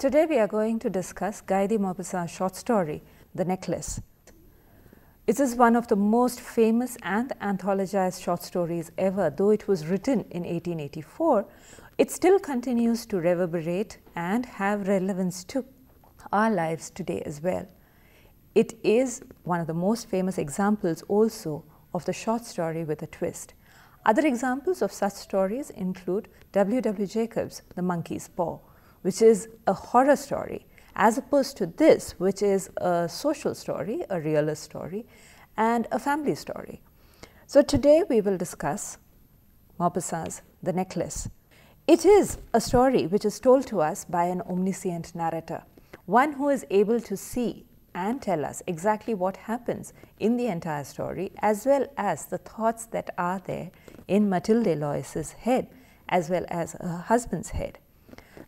Today we are going to discuss Guy de Maupassant's short story, The Necklace. It is one of the most famous and anthologized short stories ever. Though it was written in 1884, it still continues to reverberate and have relevance to our lives today as well. It is one of the most famous examples also of the short story with a twist. Other examples of such stories include W. W. Jacobs' The Monkey's Paw, which is a horror story, as opposed to this, which is a social story, a realist story, and a family story. So today we will discuss Maupassant's The Necklace. It is a story which is told to us by an omniscient narrator, one who is able to see and tell us exactly what happens in the entire story, as well as the thoughts that are there in Mathilde Lois's head, as well as her husband's head.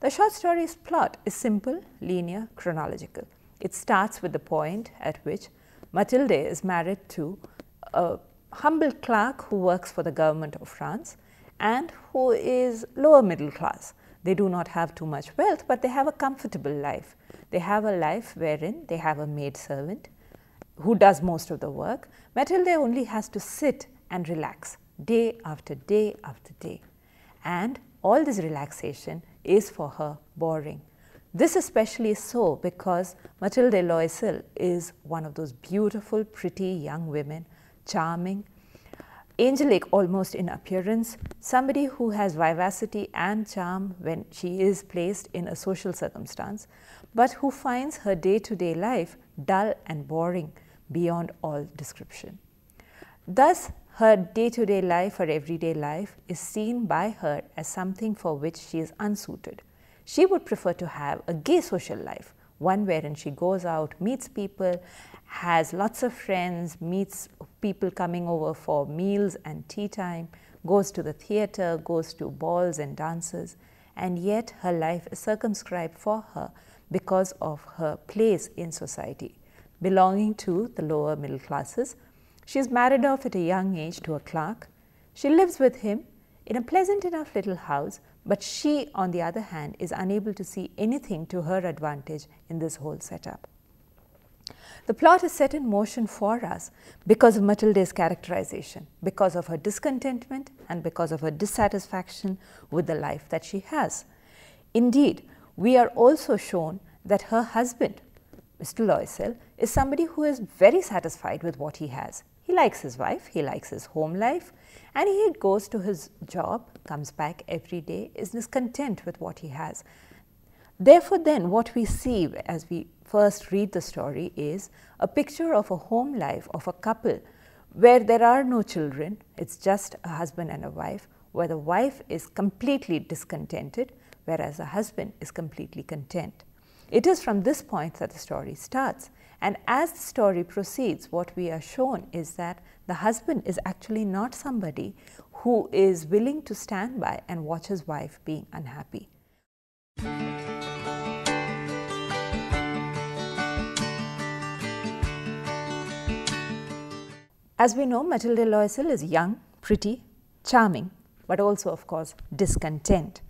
The short story's plot is simple, linear, chronological. It starts with the point at which Mathilde is married to a humble clerk who works for the government of France and who is lower middle class. They do not have too much wealth, but they have a comfortable life. They have a life wherein they have a maidservant who does most of the work. Mathilde only has to sit and relax day after day after day. And all this relaxation is for her boring. This especially so because Mathilde Loisel is one of those beautiful, pretty young women, charming, angelic almost in appearance, somebody who has vivacity and charm when she is placed in a social circumstance, but who finds her day-to-day life dull and boring beyond all description. Thus, her day-to-day life, her everyday life, is seen by her as something for which she is unsuited. She would prefer to have a gay social life, one wherein she goes out, meets people, has lots of friends, meets people coming over for meals and tea time, goes to the theatre, goes to balls and dances, and yet her life is circumscribed for her because of her place in society. Belonging to the lower middle classes, she is married off at a young age to a clerk. She lives with him in a pleasant enough little house, but she, on the other hand, is unable to see anything to her advantage in this whole setup. The plot is set in motion for us because of Mathilde's characterization, because of her discontentment and because of her dissatisfaction with the life that she has. Indeed, we are also shown that her husband, Mr. Loisel, is somebody who is very satisfied with what he has. He likes his wife, he likes his home life, and he goes to his job, comes back every day, is content with what he has. Therefore, then, what we see as we first read the story is a picture of a home life of a couple where there are no children, it's just a husband and a wife, where the wife is completely discontented, whereas the husband is completely content. It is from this point that the story starts, and as the story proceeds, what we are shown is that the husband is actually not somebody who is willing to stand by and watch his wife being unhappy. As we know, Mathilde Loisel is young, pretty, charming, but also, of course, discontent.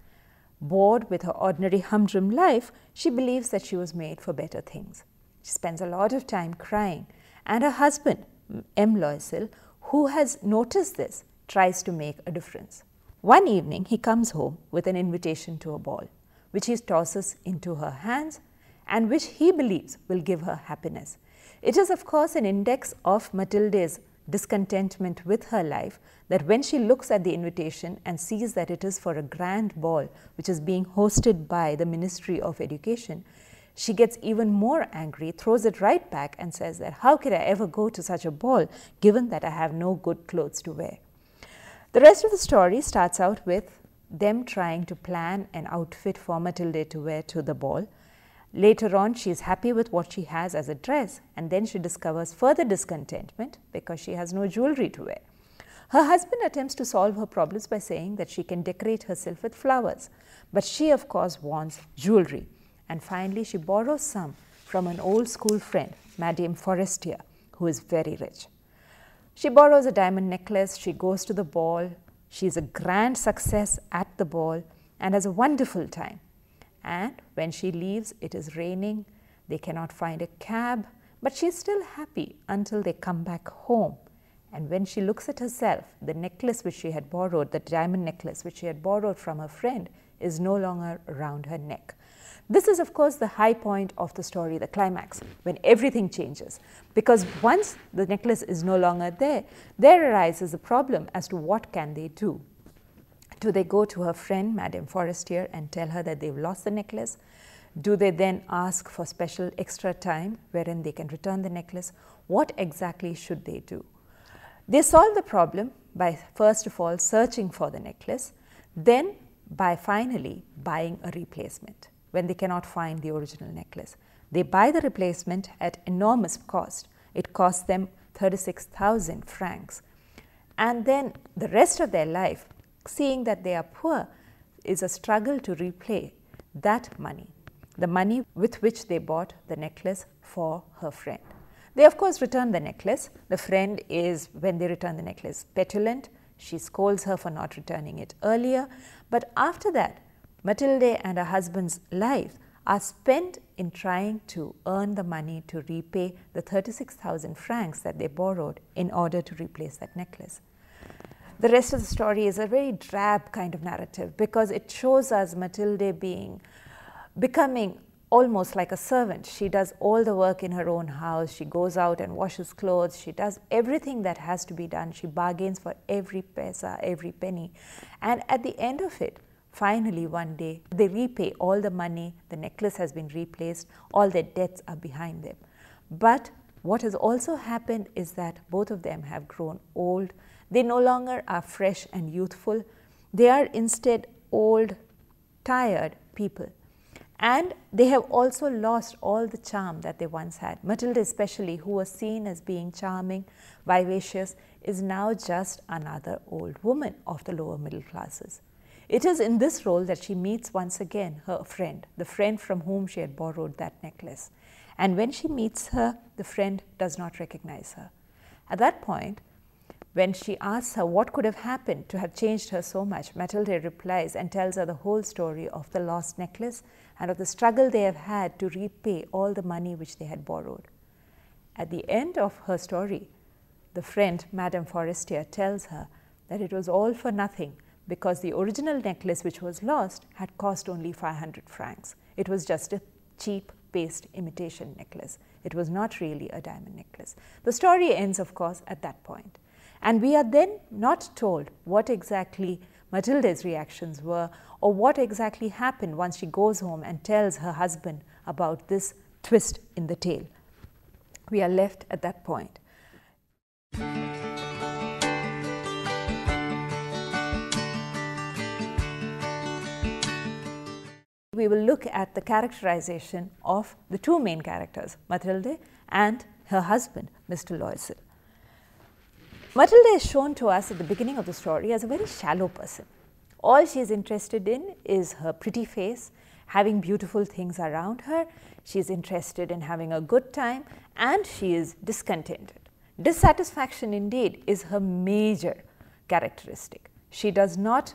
Bored with her ordinary humdrum life, she believes that she was made for better things. She spends a lot of time crying, and her husband, M. Loisel, who has noticed this, tries to make a difference. One evening, he comes home with an invitation to a ball, which he tosses into her hands and which he believes will give her happiness. It is, of course, an index of Mathilde's discontentment with her life that when she looks at the invitation and sees that it is for a grand ball which is being hosted by the Ministry of Education, she gets even more angry, throws it right back and says that how could I ever go to such a ball given that I have no good clothes to wear. The rest of the story starts out with them trying to plan an outfit for Mathilde to wear to the ball. Later on, she is happy with what she has as a dress, and then she discovers further discontentment because she has no jewelry to wear. Her husband attempts to solve her problems by saying that she can decorate herself with flowers, but she, of course, wants jewelry. And finally, she borrows some from an old school friend, Madame Forestier, who is very rich. She borrows a diamond necklace, she goes to the ball, she is a grand success at the ball and has a wonderful time. And when she leaves, it is raining, they cannot find a cab, but she is still happy until they come back home. And when she looks at herself, the necklace which she had borrowed, the diamond necklace which she had borrowed from her friend, is no longer around her neck. This is, of course, the high point of the story, the climax, when everything changes. Because once the necklace is no longer there arises a problem as to what can they do. Do they go to her friend, Madame Forestier, and tell her that they've lost the necklace? Do they then ask for special extra time wherein they can return the necklace? What exactly should they do? They solve the problem by first of all searching for the necklace, then by finally buying a replacement. When they cannot find the original necklace, they buy the replacement at enormous cost. It costs them 36,000 francs. And then the rest of their life, seeing that they are poor, is a struggle to repay that money, the money with which they bought the necklace for her friend. They of course return the necklace. The friend is, when they return the necklace, petulant. She scolds her for not returning it earlier. But after that, Mathilde and her husband's lives are spent in trying to earn the money to repay the 36,000 francs that they borrowed in order to replace that necklace. The rest of the story is a very drab kind of narrative because it shows us Mathilde becoming almost like a servant. She does all the work in her own house. She goes out and washes clothes. She does everything that has to be done. She bargains for every paisa, every penny. And at the end of it, finally one day, they repay all the money. The necklace has been replaced. All their debts are behind them. But what has also happened is that both of them have grown old. They no longer are fresh and youthful. They are instead old, tired people. And they have also lost all the charm that they once had. Mathilde especially, who was seen as being charming, vivacious, is now just another old woman of the lower middle classes. It is in this role that she meets once again her friend, the friend from whom she had borrowed that necklace. And when she meets her, the friend does not recognize her. At that point, when she asks her what could have happened to have changed her so much, Mathilde replies and tells her the whole story of the lost necklace and of the struggle they have had to repay all the money which they had borrowed. At the end of her story, the friend, Madame Forestier, tells her that it was all for nothing because the original necklace which was lost had cost only 500 francs. It was just a cheap paste imitation necklace. It was not really a diamond necklace. The story ends, of course, at that point. And we are then not told what exactly Mathilde's reactions were or what exactly happened once she goes home and tells her husband about this twist in the tale. We are left at that point. We will look at the characterization of the two main characters, Mathilde and her husband, Mr. Loisel. Mathilde is shown to us at the beginning of the story as a very shallow person. All she is interested in is her pretty face, having beautiful things around her. She is interested in having a good time and she is discontented. Dissatisfaction indeed is her major characteristic. She cannot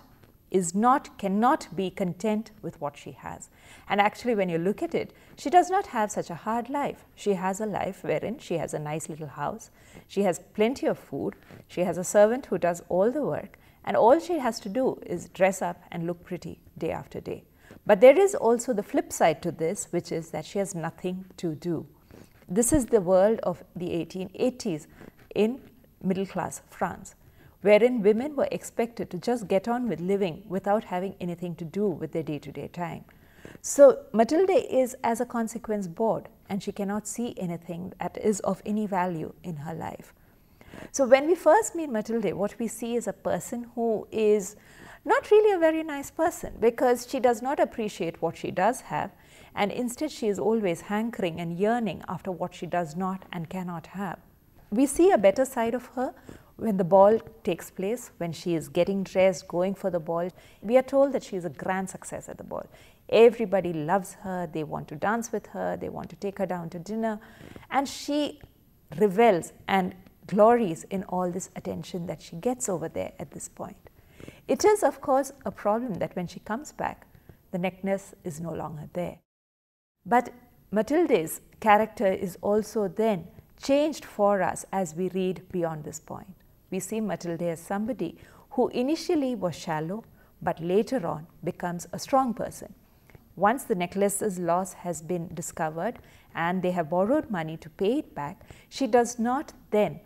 be content with what she has. And actually, when you look at it, she does not have such a hard life. She has a life wherein she has a nice little house, she has plenty of food, she has a servant who does all the work, and all she has to do is dress up and look pretty day after day. But there is also the flip side to this, which is that she has nothing to do. This is the world of the 1880s in middle class France, wherein women were expected to just get on with living without having anything to do with their day-to-day time. So Mathilde is, as a consequence, bored, and she cannot see anything that is of any value in her life. So when we first meet Mathilde, what we see is a person who is not really a very nice person, because she does not appreciate what she does have, and instead she is always hankering and yearning after what she does not and cannot have. We see a better side of her when the ball takes place, when she is getting dressed, going for the ball. We are told that she is a grand success at the ball. Everybody loves her, they want to dance with her, they want to take her down to dinner, and she revels and glories in all this attention that she gets over there at this point. It is, of course, a problem that when she comes back, the necklace is no longer there. But Matilde's character is also then changed for us as we read beyond this point. We see Matilde as somebody who initially was shallow, but later on becomes a strong person. Once the necklace's loss has been discovered and they have borrowed money to pay it back, she does not then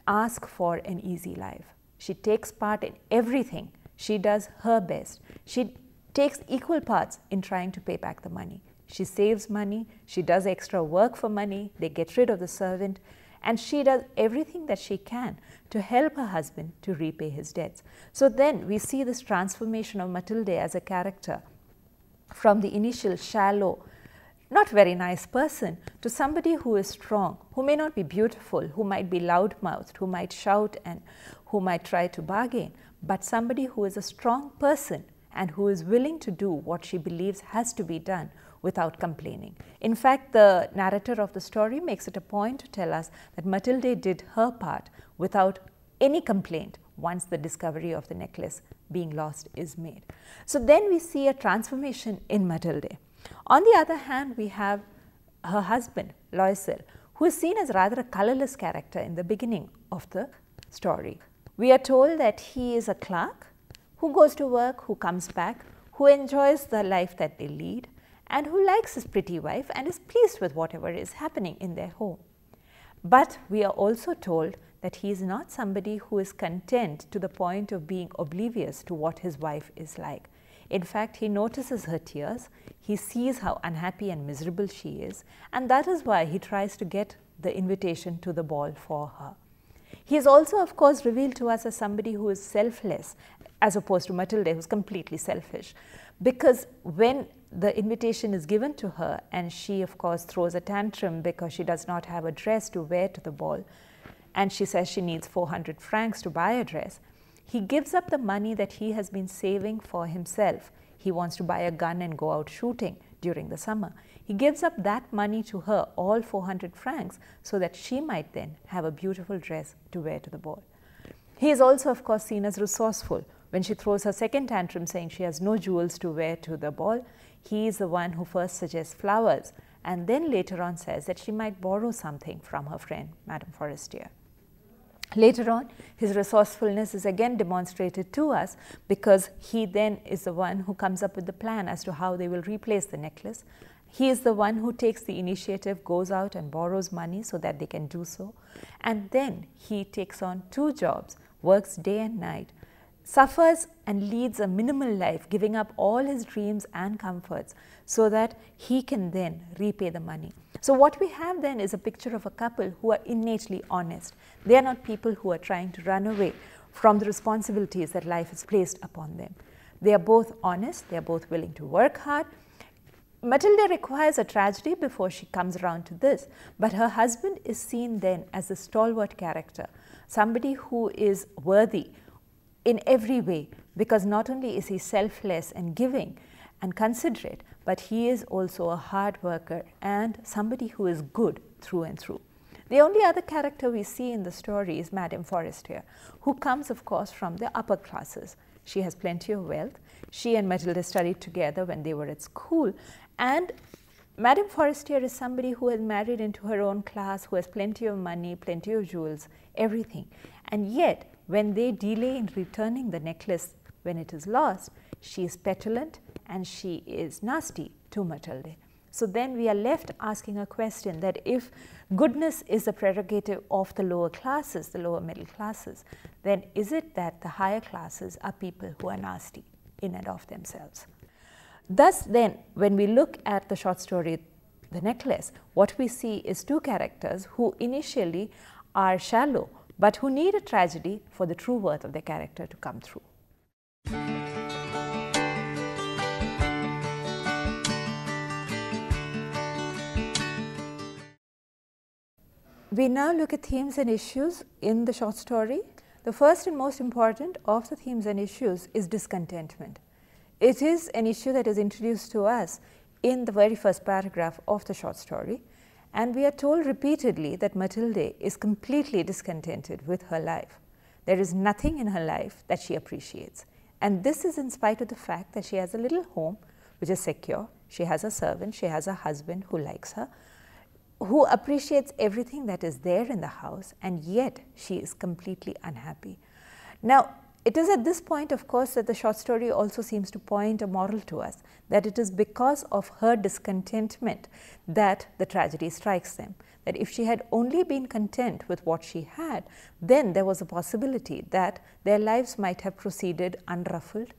ask for an easy life. She takes part in everything. She does her best. She takes equal parts in trying to pay back the money. She saves money, she does extra work for money, they get rid of the servant, and she does everything that she can to help her husband to repay his debts. So then we see this transformation of Matilde as a character from the initial shallow, not very nice person to somebody who is strong, who may not be beautiful, who might be loud-mouthed, who might shout and who might try to bargain, but somebody who is a strong person and who is willing to do what she believes has to be done without complaining. In fact, the narrator of the story makes it a point to tell us that Matilde did her part without any complaint once the discovery of the necklace being lost is made. So then we see a transformation in Matilde. On the other hand, we have her husband, Loisel, who is seen as rather a colorless character in the beginning of the story. We are told that he is a clerk who goes to work, who comes back, who enjoys the life that they lead, and who likes his pretty wife and is pleased with whatever is happening in their home. But we are also told that he is not somebody who is content to the point of being oblivious to what his wife is like. In fact, he notices her tears, he sees how unhappy and miserable she is, and that is why he tries to get the invitation to the ball for her. He is also, of course, revealed to us as somebody who is selfless, as opposed to Matilde, who is completely selfish. Because when the invitation is given to her and she, of course, throws a tantrum because she does not have a dress to wear to the ball, and she says she needs 400 francs to buy a dress, he gives up the money that he has been saving for himself. He wants to buy a gun and go out shooting during the summer. He gives up that money to her, all 400 francs, so that she might then have a beautiful dress to wear to the ball. He is also, of course, seen as resourceful. When she throws her second tantrum saying she has no jewels to wear to the ball, he is the one who first suggests flowers and then later on says that she might borrow something from her friend, Madame Forestier. Later on, his resourcefulness is again demonstrated to us because he then is the one who comes up with the plan as to how they will replace the necklace. He is the one who takes the initiative, goes out and borrows money so that they can do so. And then he takes on 2 jobs, works day and night, suffers and leads a minimal life, giving up all his dreams and comforts so that he can then repay the money. So what we have then is a picture of a couple who are innately honest. They are not people who are trying to run away from the responsibilities that life has placed upon them. They are both honest, they are both willing to work hard. Matilde requires a tragedy before she comes around to this, but her husband is seen then as a stalwart character, somebody who is worthy in every way, because not only is he selfless and giving and considerate, but he is also a hard worker and somebody who is good through and through. The only other character we see in the story is Madame Forestier, who comes, of course, from the upper classes. She has plenty of wealth. She and Matilde studied together when they were at school, and Madame Forestier is somebody who has married into her own class, who has plenty of money, plenty of jewels, everything. And yet, when they delay in returning the necklace when it is lost, she is petulant and she is nasty to Matilde. So then we are left asking a question that if goodness is the prerogative of the lower classes, the lower middle classes, then is it that the higher classes are people who are nasty in and of themselves? Thus then, when we look at the short story, The Necklace, what we see is 2 characters who initially are shallow, but who need a tragedy for the true worth of their character to come through. We now look at themes and issues in the short story. The first and most important of the themes and issues is discontentment. It is an issue that is introduced to us in the very first paragraph of the short story, and we are told repeatedly that Matilde is completely discontented with her life. There is nothing in her life that she appreciates, and this is in spite of the fact that she has a little home which is secure. She has a servant, she has a husband who likes her, who appreciates everything that is there in the house, and yet she is completely unhappy. Now, it is at this point, of course, that the short story also seems to point a moral to us, that it is because of her discontentment that the tragedy strikes them. That if she had only been content with what she had, then there was a possibility that their lives might have proceeded unruffled,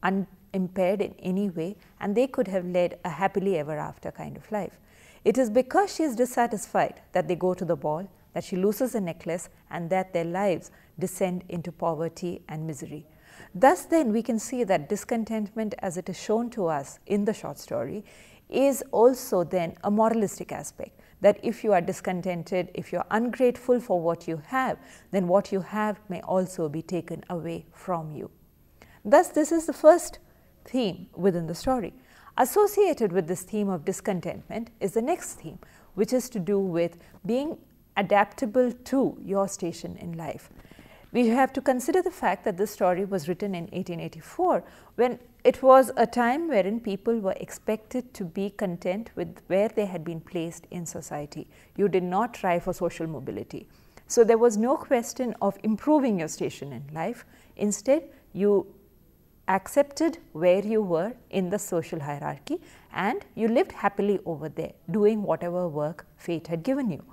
unimpaired in any way, and they could have led a happily ever after kind of life. It is because she is dissatisfied that they go to the ball, that she loses the necklace, and that their lives descend into poverty and misery. Thus then we can see that discontentment, as it is shown to us in the short story, is also then a moralistic aspect, that if you are discontented, if you are ungrateful for what you have, then what you have may also be taken away from you. Thus this is the first theme within the story. Associated with this theme of discontentment is the next theme, which is to do with being adaptable to your station in life. We have to consider the fact that this story was written in 1884, when it was a time wherein people were expected to be content with where they had been placed in society. You did not try for social mobility. So there was no question of improving your station in life. Instead, you accepted where you were in the social hierarchy, and you lived happily over there, doing whatever work fate had given you.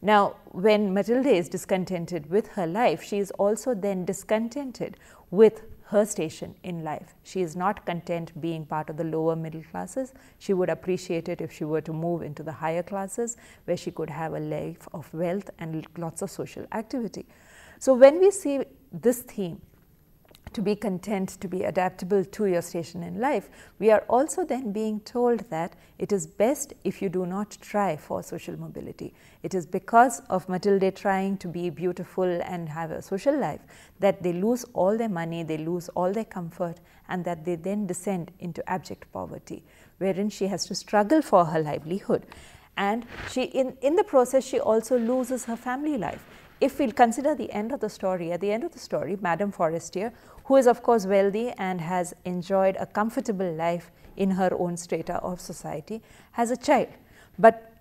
Now, when Matilde is discontented with her life, she is also then discontented with her station in life. She is not content being part of the lower middle classes. She would appreciate it if she were to move into the higher classes, where she could have a life of wealth and lots of social activity. So when we see this theme, to be content, to be adaptable to your station in life, we are also then being told that it is best if you do not try for social mobility. It is because of Matilde trying to be beautiful and have a social life that they lose all their money, they lose all their comfort, and that they then descend into abject poverty, wherein she has to struggle for her livelihood. And she, in the process, she also loses her family life. If we consider the end of the story, at the end of the story, Madame Forestier, who is of course wealthy and has enjoyed a comfortable life in her own strata of society, has a child. But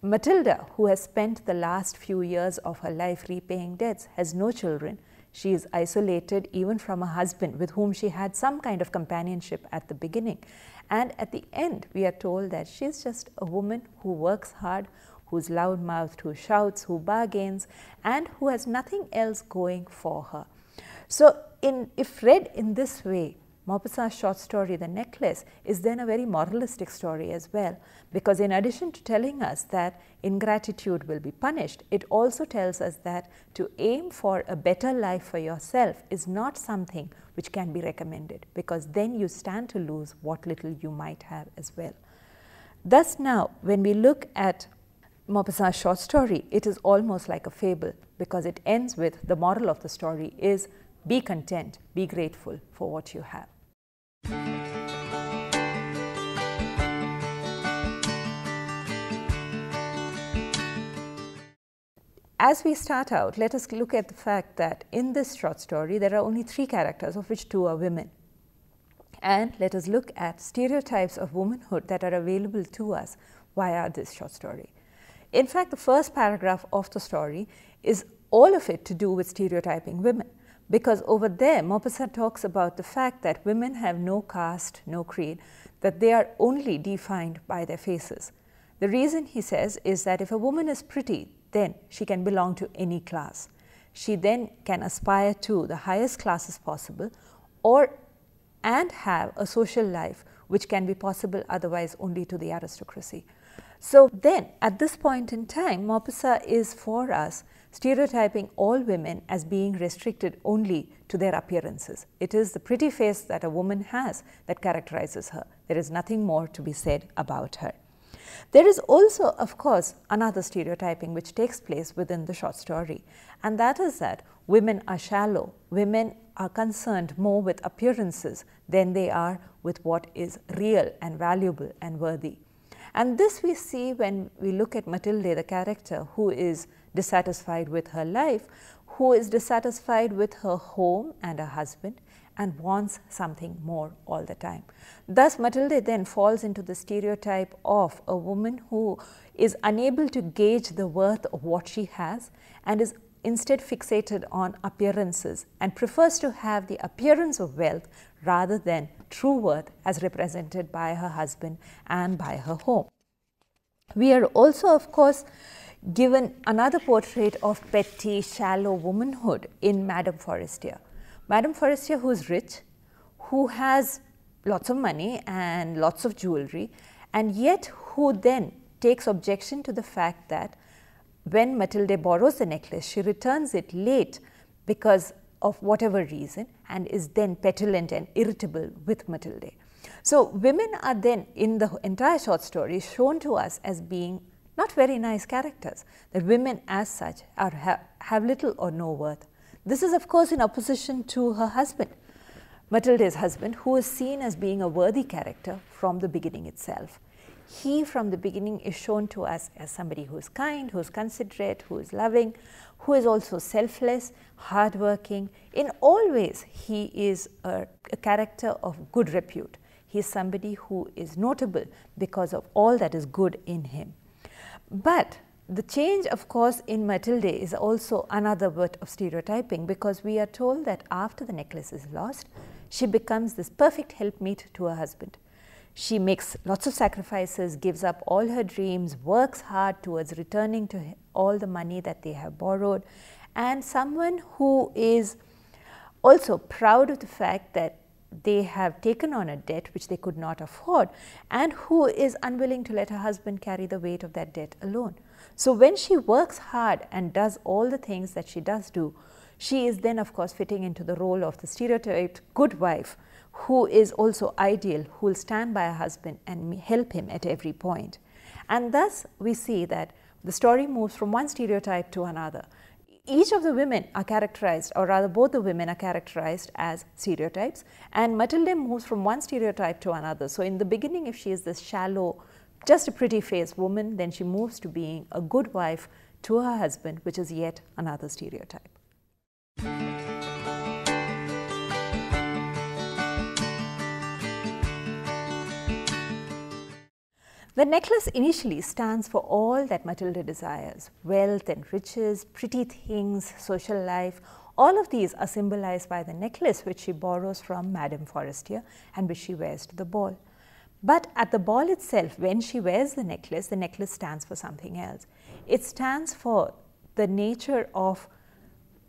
Matilda, who has spent the last few years of her life repaying debts, has no children. She is isolated even from a husband with whom she had some kind of companionship at the beginning. And at the end, we are told that she is just a woman who works hard, who's loud-mouthed, who shouts, who bargains, and who has nothing else going for her. So if read in this way, Maupassant's short story, The Necklace, is then a very moralistic story as well, because in addition to telling us that ingratitude will be punished, it also tells us that to aim for a better life for yourself is not something which can be recommended, because then you stand to lose what little you might have as well. Thus now, when we look at Maupassant's short story, it is almost like a fable, because it ends with the moral of the story is be content, be grateful for what you have. As we start out, let us look at the fact that in this short story there are only 3 characters, of which 2 are women. And let us look at stereotypes of womanhood that are available to us via this short story. In fact, the first paragraph of the story is all of it to do with stereotyping women, because over there Maupassant talks about the fact that women have no caste, no creed, that they are only defined by their faces. The reason, he says, is that if a woman is pretty, then she can belong to any class. She then can aspire to the highest classes possible, and have a social life which can be possible otherwise only to the aristocracy. So then, at this point in time, Maupassant is for us stereotyping all women as being restricted only to their appearances. It is the pretty face that a woman has that characterizes her. There is nothing more to be said about her. There is also, of course, another stereotyping which takes place within the short story, and that is that women are shallow. Women are concerned more with appearances than they are with what is real and valuable and worthy. And this we see when we look at Matilde, the character who is dissatisfied with her life, who is dissatisfied with her home and her husband and wants something more all the time. Thus, Matilde then falls into the stereotype of a woman who is unable to gauge the worth of what she has and is instead fixated on appearances and prefers to have the appearance of wealth rather than true worth as represented by her husband and by her home. We are also, of course, given another portrait of petty, shallow womanhood in Madame Forestier. Madame Forestier, who is rich, who has lots of money and lots of jewelry, and yet who then takes objection to the fact that when Matilde borrows the necklace, she returns it late because of whatever reason and is then petulant and irritable with Matilde. So, women are then in the entire short story shown to us as being not very nice characters, that women as such have little or no worth. This is of course in opposition to her husband, Matilde's husband, who is seen as being a worthy character from the beginning itself. He from the beginning is shown to us as somebody who is kind, who is considerate, who is loving, who is also selfless, hardworking. In all ways, he is a character of good repute. He is somebody who is notable because of all that is good in him. But the change, of course, in Matilde is also another bit of stereotyping, because we are told that after the necklace is lost, she becomes this perfect helpmeet to her husband. She makes lots of sacrifices, gives up all her dreams, works hard towards returning to all the money that they have borrowed, and someone who is also proud of the fact that they have taken on a debt which they could not afford, and who is unwilling to let her husband carry the weight of that debt alone. So when she works hard and does all the things that she does do, she is then of course fitting into the role of the stereotyped good wife, who is also ideal, who will stand by her husband and help him at every point. And thus we see that the story moves from one stereotype to another. Each of the women are characterized, or rather both the women are characterized as stereotypes, and Matilde moves from one stereotype to another. So in the beginning, if she is this shallow, just a pretty faced woman, then she moves to being a good wife to her husband, which is yet another stereotype. The necklace initially stands for all that Matilde desires: wealth and riches, pretty things, social life. All of these are symbolized by the necklace which she borrows from Madame Forestier and which she wears to the ball. But at the ball itself, when she wears the necklace stands for something else. It stands for the nature of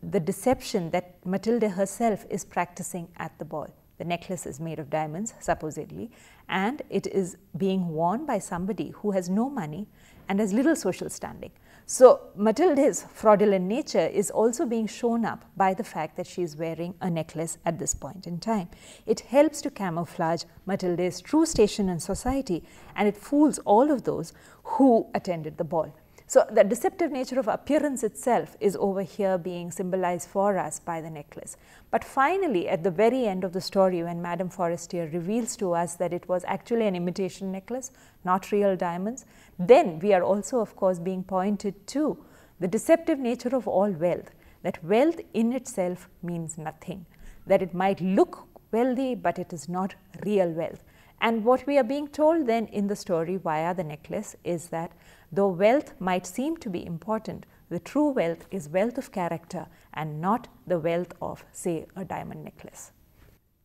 the deception that Matilde herself is practicing at the ball. The necklace is made of diamonds, supposedly, and it is being worn by somebody who has no money and has little social standing. So Matilde's fraudulent nature is also being shown up by the fact that she is wearing a necklace at this point in time. It helps to camouflage Matilde's true station in society, and it fools all of those who attended the ball. So the deceptive nature of appearance itself is over here being symbolized for us by the necklace. But finally, at the very end of the story, when Madame Forestier reveals to us that it was actually an imitation necklace, not real diamonds, then we are also of course being pointed to the deceptive nature of all wealth, that wealth in itself means nothing, that it might look wealthy but it is not real wealth. And what we are being told then in the story via the necklace is that though wealth might seem to be important, the true wealth is wealth of character and not the wealth of, say, a diamond necklace.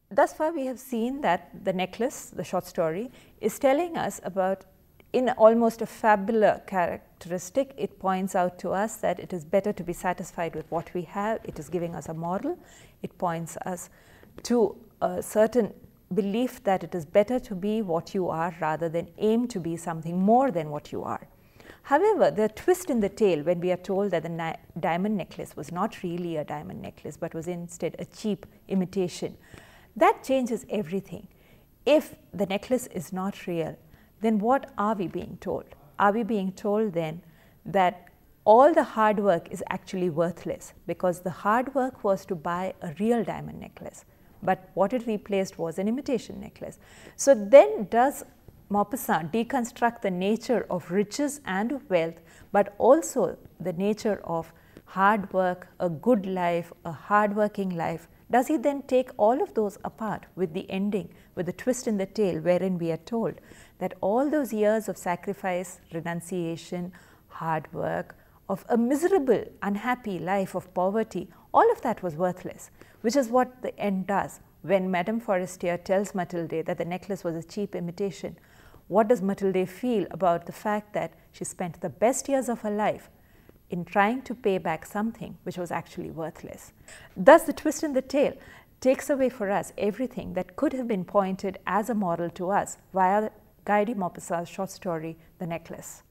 Thus far we have seen that the necklace, the short story, is telling us about, in almost a fabular characteristic, it points out to us that it is better to be satisfied with what we have. It is giving us a moral. It points us to a certain belief that it is better to be what you are rather than aim to be something more than what you are. However, the twist in the tale when we are told that the diamond necklace was not really a diamond necklace but was instead a cheap imitation, that changes everything. If the necklace is not real, then what are we being told? Are we being told then that all the hard work is actually worthless, because the hard work was to buy a real diamond necklace, but what it replaced was an imitation necklace? So then does Maupassant deconstruct the nature of riches and wealth, but also the nature of hard work, a good life, a hard-working life? Does he then take all of those apart with the ending, with the twist in the tale, wherein we are told that all those years of sacrifice, renunciation, hard work, of a miserable, unhappy life of poverty, all of that was worthless, which is what the end does. When Madame Forestier tells Mathilde that the necklace was a cheap imitation, what does Mathilde feel about the fact that she spent the best years of her life in trying to pay back something which was actually worthless? Thus, the twist in the tale takes away for us everything that could have been pointed as a moral to us via Guy de Maupassant's short story, The Necklace.